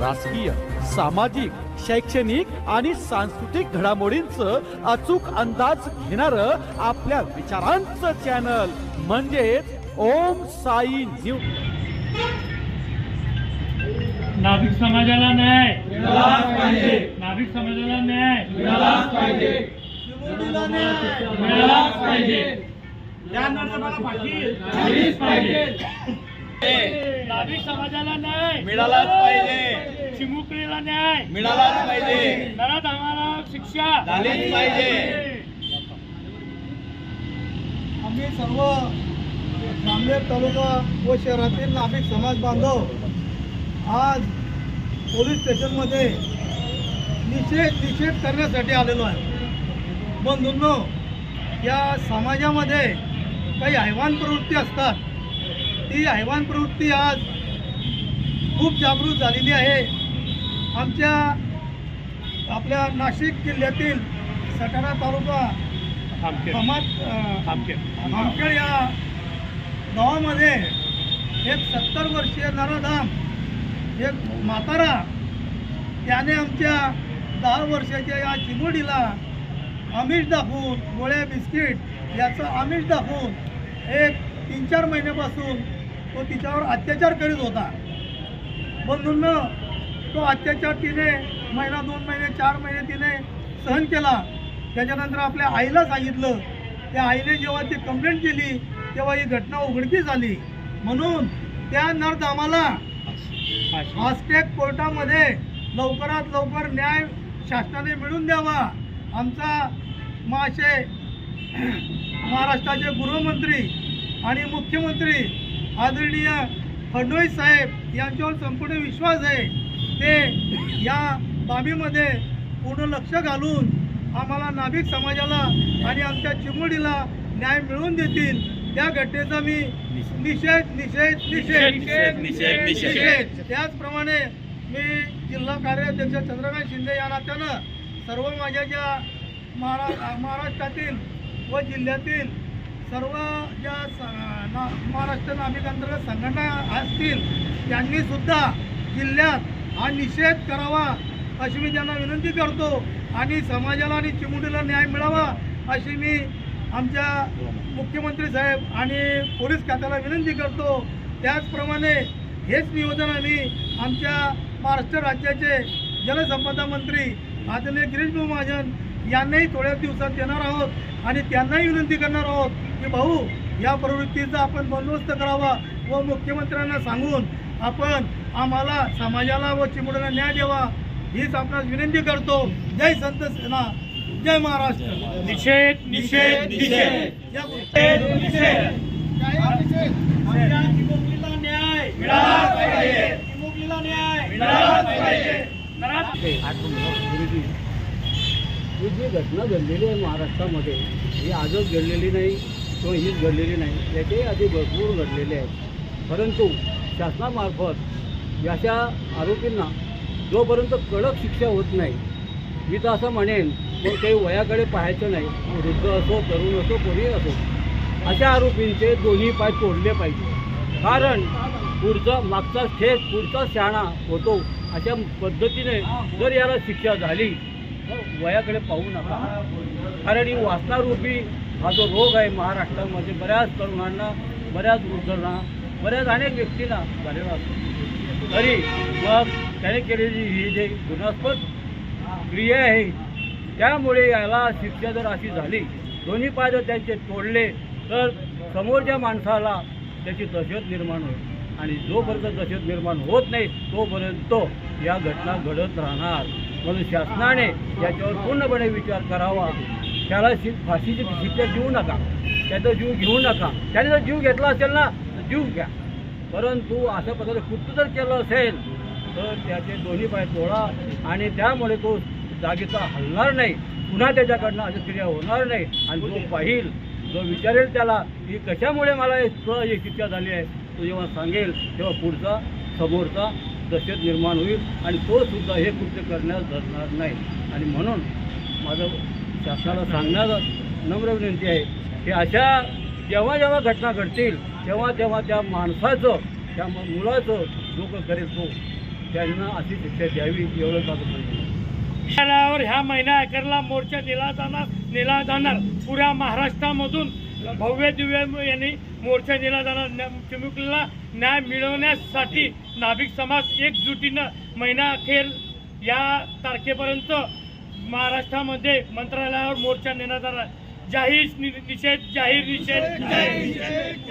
राजकीय, सामाजिक, शैक्षणिक आणि सांस्कृतिक घडामोडींचं अचूक अंदाज घेणारं आपल्या विचारांचं चॅनल म्हणजेच ओम साई न्यूज। नाभिक समाजाला न्याय मिळालाच पाहिजे। नाभिक समाजाला न्याय मिळालाच पाहिजे। चिमुरडीला न्याय मिळालाच पाहिजे। या नरसमाला फाशी झालीच पाहिजे। नाभिक समाजाला न्याय मिळालाच पाहिजे। चिमुकलीला न्याय मिळालाच पाहिजे। नराधमाला शिक्षा झालीच पाहिजे। आम्ही सर्व जामनेर तालुका व शहरातील नाभिक समाज बांधव आज पोलीस स्टेशनमध्ये निषेध करण्यासाठी आलेलो आहे। बंधूंनो, या समाजामध्ये काही हैवान प्रवृत्ती असतात, ती हैवान प्रवृत्ती आज खूप जागृत झालेली आहे। आपल्या नाशिक जिल्ह्यातील सटाणा तालुका आमखेड या गावामध्ये एक 70 वर्षीय नराधाम, एक म्हातारा, त्याने आमच्या 10 वर्षाच्या या चिमुरडीला आमिष दाखवून, गोळ्या बिस्किट याचं आमिष दाखवून एक 3-4 महिन्यापासून तो तिच्यावर अत्याचार करीत होता। बंधूंनो, तो अत्याचार तिने महिना, 2 महिने, 4 महिने तिने सहन केला। त्याच्यानंतर आपल्या आईला सांगितलं। त्या आईने जेव्हा ती कंप्लेंट केली तेव्हा ही घटना उघडकीस आली। म्हणून त्या नरधामाला फास्टॅग कोर्टामध्ये लवकरात लवकर न्याय शासनाने मिळवून द्यावा। आमचा महाराष्ट्राचे गृहमंत्री आणि मुख्यमंत्री आदरणीय फडणवीस साहेब यांच्यावर संपूर्ण विश्वास आहे। ते या बाबीमध्ये पूर्ण लक्ष घालून आम्हाला नाभिक समाजाला आणि आमच्या चिमुरडीला न्याय मिळवून देतील। त्या घटनेचा मी निषेध त्याचप्रमाणे मी जिल्हा कार्याध्यक्ष चंद्रकांत शिंदे या नात्यानं सर्व माझ्या ज्या महाराष्ट्रातील व जिल्ह्यातील सर्व ज्या महाराष्ट्र नाभिक अंतर्गत संघटना असतील त्यांनी सुद्धा जिल्ह्यात हा निषेध करावा अशी मी त्यांना विनंती करतो आणि समाजाला आणि चिमुरडीला न्याय मिळावा अशी मी आमच्या मुख्यमंत्री साहेब आणि पोलीस खात्याला विनंती करतो। त्याचप्रमाणे हेच निवेदन आम्ही आमच्या महाराष्ट्र राज्याचे जलसंपदा मंत्री आदरणीय गिरीशभाऊ महाजन यांनाही थोड्या दिवसात देणार आहोत आणि त्यांनाही विनंती करणार आहोत की भाऊ, या प्रवृत्तीचा आपण बंदोबस्त करावा व मुख्यमंत्र्यांना सांगून आपण आम्हाला समाजाला व चिमुरडीला न्याय द्यावा हीच आपणास विनंती करतो। जय संत सेना, जय महाराष्ट्र। निषेध निषेध निषेध चिमुकलीला न्याय मिळालाच पाहिजे। चिमुकलीला न्याय मिळालाच पाहिजे। ही जी घटना घडलेली आहे महाराष्ट्रामध्ये, ही आजच घडलेली नाही किंवा हीच घडलेली नाही, याच्याही आधी भरपूर घडलेले आहेत। परंतु शासनामार्फत याच्या आरोपींना जोपर्यंत कडक शिक्षा होत नाही, मी तर असं म्हणेन मग काही वयाकडे पाहायचं नाही, वृद्ध असो, तरुण असो, कोणी असो, अशा आरोपींचे दोन्ही पाय तोडले पाहिजे। कारण मागचा ठेस पुढचा शहाणा होतो अशा पद्धतीने जर याला शिक्षा झाली तर वयाकडे पाहू नका। कारण ही वासनारूपी हा जो रोग आहे महाराष्ट्रामध्ये बऱ्याच तरुणांना, बऱ्याच वृद्धांना, बऱ्याच अनेक व्यक्तींना झालेला असतो। तरी मग त्याने केलेली ही जे गुन्हास्पद क्रिया आहे त्यामुळे याला शिक्षा जर अशी झाली, दोन्ही पाय जर त्यांचे तोडले तर समोरच्या माणसाला त्याची दहशत निर्माण होईल आणि जोपर्यंत दहशत निर्माण होत नाही तोपर्यंत या घटना घडत राहणार। म्हणून शासनाने याच्यावर पूर्णपणे विचार करावा। त्याला फाशीची शिक्षा देऊ नका, त्याचा जीव घेऊ नका। त्याने जर जीव घेतला असेल ना तर जीव घ्या, परंतु अशा प्रकारे कृत्य जर केलं असेल तर त्याचे दोन्ही पाय तोडा आणि त्यामुळे तो जागेचा हलणार नाही, पुन्हा त्याच्याकडनं अशा क्रिया होणार नाही। आणि जो पाहिल, जो विचारेल त्याला की कशामुळे मला ही शिक्षा झाली आहे, तो जेव्हा सांगेल तेव्हा पुढचा समोरचा दहशत निर्माण होईल आणि तो सुद्धा हे कृत्य करण्यास धरणार नाही। आणि म्हणून माझं शासनाला सांगण्याचं नम्र विनंती आहे की अशा जेव्हा जेव्हा घटना घडतील तेव्हा तेव्हा त्या माणसाचं, त्या मुलाचं जो करेल तो त्यांना अशी शिक्षा द्यावी एवढंच माझं म्हणणं आहे. न्यायालयावर ह्या महिना अखेरला मोर्चा नेला जाणार पुऱ्या महाराष्ट्रामधून भव्य दिव्य यांनी मोर्चा नेला जाणार. चिमुकलीला न्याय मिळवण्यासाठी नाभिक समाज एकजुटीनं महिना अखेर या तारखेपर्यंत महाराष्ट्रामध्ये मंत्रालयावर मोर्चा नेण्यात आला. जाहीर निषेध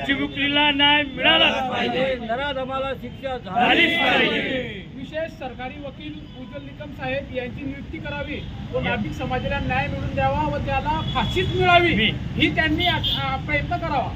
चिमुकलीला न्याय मिळाला पाहिजे, नराधमाला शिक्षा झालीच पाहिजे. विशेष सरकारी वकील उज्ज्वल निकम साहेब यांची नियुक्ती करावी व नाभिक समाजाला न्याय मिळवून द्यावा व त्याला फाशीच मिळावी ही त्यांनी प्रयत्न करावा.